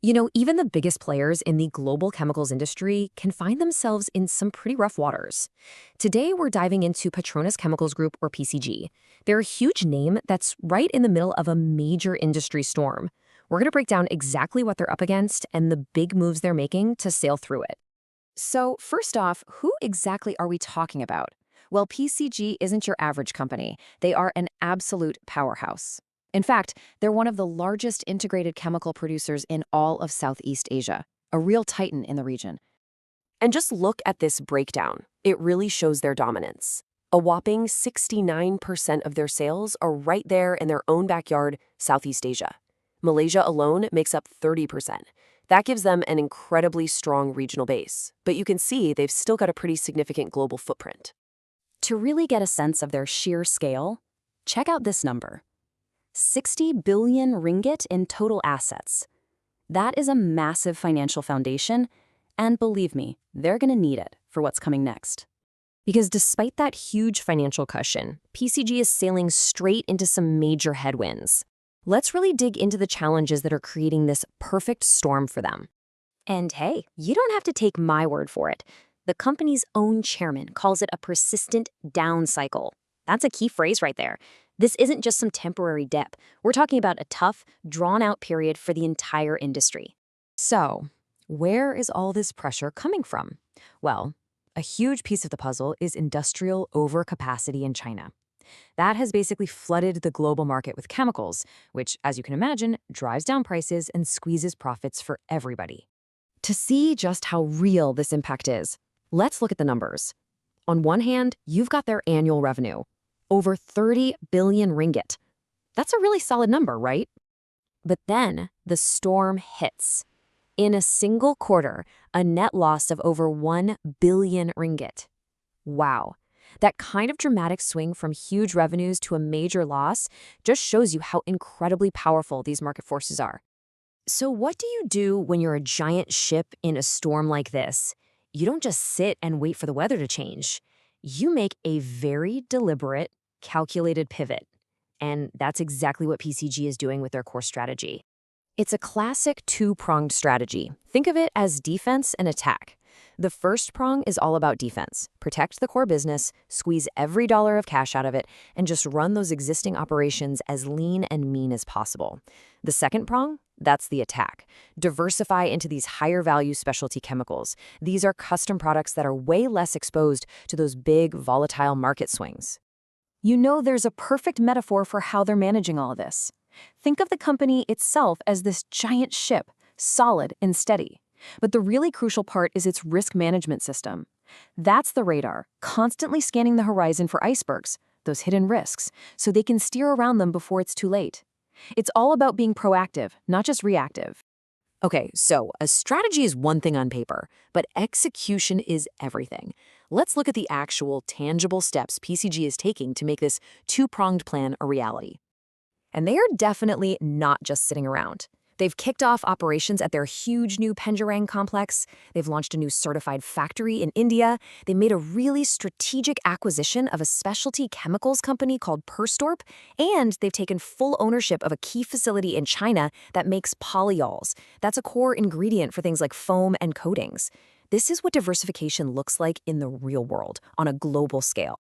Even the biggest players in the global chemicals industry can find themselves in some pretty rough waters. Today, we're diving into PETRONAS Chemicals Group, or PCG. They're a huge name that's right in the middle of a major industry storm. We're going to break down exactly what they're up against and the big moves they're making to sail through it. So, first off, who exactly are we talking about? Well, PCG isn't your average company. They are an absolute powerhouse. In fact, they're one of the largest integrated chemical producers in all of Southeast Asia, a real titan in the region. And just look at this breakdown. It really shows their dominance. A whopping 69% of their sales are right there in their own backyard, Southeast Asia. Malaysia alone makes up 30%. That gives them an incredibly strong regional base. But you can see they've still got a pretty significant global footprint. To really get a sense of their sheer scale, check out this number. 60 billion ringgit in total assets. That is a massive financial foundation, and believe me, they're going to need it for what's coming next. Because despite that huge financial cushion, PCG is sailing straight into some major headwinds. Let's really dig into the challenges that are creating this perfect storm for them. And hey, you don't have to take my word for it. The company's own chairman calls it a persistent down cycle. That's a key phrase right there. This isn't just some temporary dip. We're talking about a tough, drawn-out period for the entire industry. So, where is all this pressure coming from? Well, a huge piece of the puzzle is industrial overcapacity in China. That has basically flooded the global market with chemicals, which, as you can imagine, drives down prices and squeezes profits for everybody. To see just how real this impact is, let's look at the numbers. On one hand, you've got their annual revenue. Over 30 billion ringgit. That's a really solid number, right? But then the storm hits. In a single quarter, a net loss of over 1 billion ringgit. Wow. That kind of dramatic swing from huge revenues to a major loss just shows you how incredibly powerful these market forces are. So what do you do when you're a giant ship in a storm like this? You don't just sit and wait for the weather to change. You make a very deliberate, calculated pivot. And that's exactly what PCG is doing with their core strategy. It's a classic two-pronged strategy. Think of it as defense and attack. The first prong is all about defense. Protect the core business, squeeze every dollar of cash out of it, and just run those existing operations as lean and mean as possible. The second prong, that's the attack. Diversify into these higher-value specialty chemicals. These are custom products that are way less exposed to those big, volatile market swings. You know, there's a perfect metaphor for how they're managing all of this. Think of the company itself as this giant ship, solid and steady. But the really crucial part is its risk management system. That's the radar, constantly scanning the horizon for icebergs, those hidden risks, so they can steer around them before it's too late. It's all about being proactive, not just reactive. Okay, so a strategy is one thing on paper, but execution is everything. Let's look at the actual, tangible steps PCG is taking to make this two-pronged plan a reality. And they are definitely not just sitting around. They've kicked off operations at their huge new Pengerang complex. They've launched a new certified factory in India. They made a really strategic acquisition of a specialty chemicals company called Perstorp. And they've taken full ownership of a key facility in China that makes polyols. That's a core ingredient for things like foam and coatings. This is what diversification looks like in the real world on a global scale.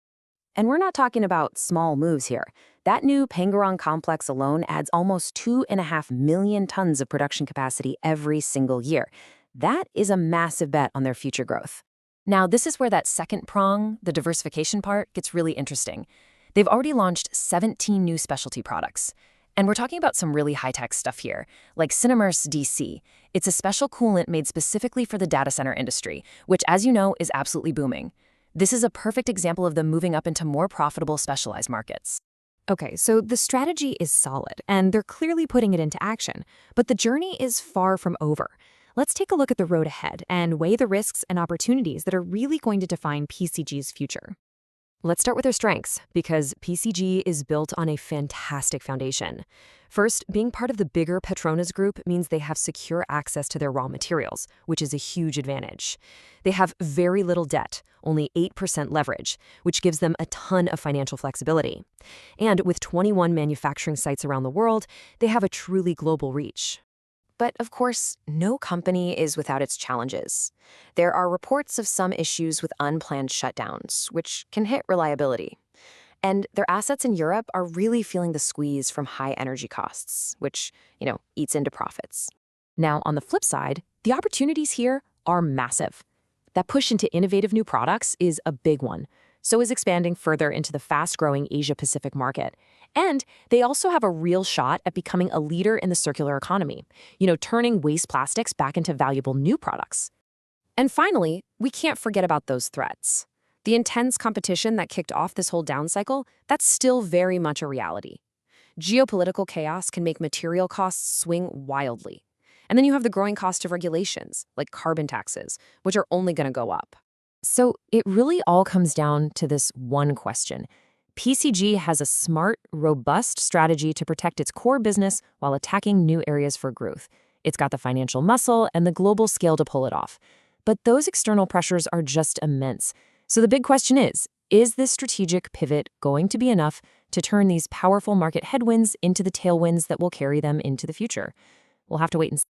And we're not talking about small moves here. That new Pengerang complex alone adds almost 2.5 million tons of production capacity every single year. That is a massive bet on their future growth. Now, this is where that second prong, the diversification part, gets really interesting. They've already launched 17 new specialty products. And we're talking about some really high-tech stuff here, like Cinemers DC. It's a special coolant made specifically for the data center industry, which, as you know, is absolutely booming. This is a perfect example of them moving up into more profitable specialized markets. Okay, so the strategy is solid, and they're clearly putting it into action, but the journey is far from over. Let's take a look at the road ahead and weigh the risks and opportunities that are really going to define PCG's future. Let's start with their strengths, because PCG is built on a fantastic foundation. First, being part of the bigger PETRONAS group means they have secure access to their raw materials, which is a huge advantage. They have very little debt, only 8% leverage, which gives them a ton of financial flexibility. And with 21 manufacturing sites around the world, they have a truly global reach. But of course, no company is without its challenges. There are reports of some issues with unplanned shutdowns, which can hit reliability. And their assets in Europe are really feeling the squeeze from high energy costs, which, eats into profits. Now, on the flip side, the opportunities here are massive. That push into innovative new products is a big one. So is expanding further into the fast-growing Asia-Pacific market. And they also have a real shot at becoming a leader in the circular economy, turning waste plastics back into valuable new products. And finally, we can't forget about those threats. The intense competition that kicked off this whole down cycle, that's still very much a reality. Geopolitical chaos can make material costs swing wildly. And then you have the growing cost of regulations, like carbon taxes, which are only going to go up. So it really all comes down to this one question. PCG has a smart, robust strategy to protect its core business while attacking new areas for growth. It's got the financial muscle and the global scale to pull it off. But those external pressures are just immense. So the big question is this strategic pivot going to be enough to turn these powerful market headwinds into the tailwinds that will carry them into the future? We'll have to wait and see.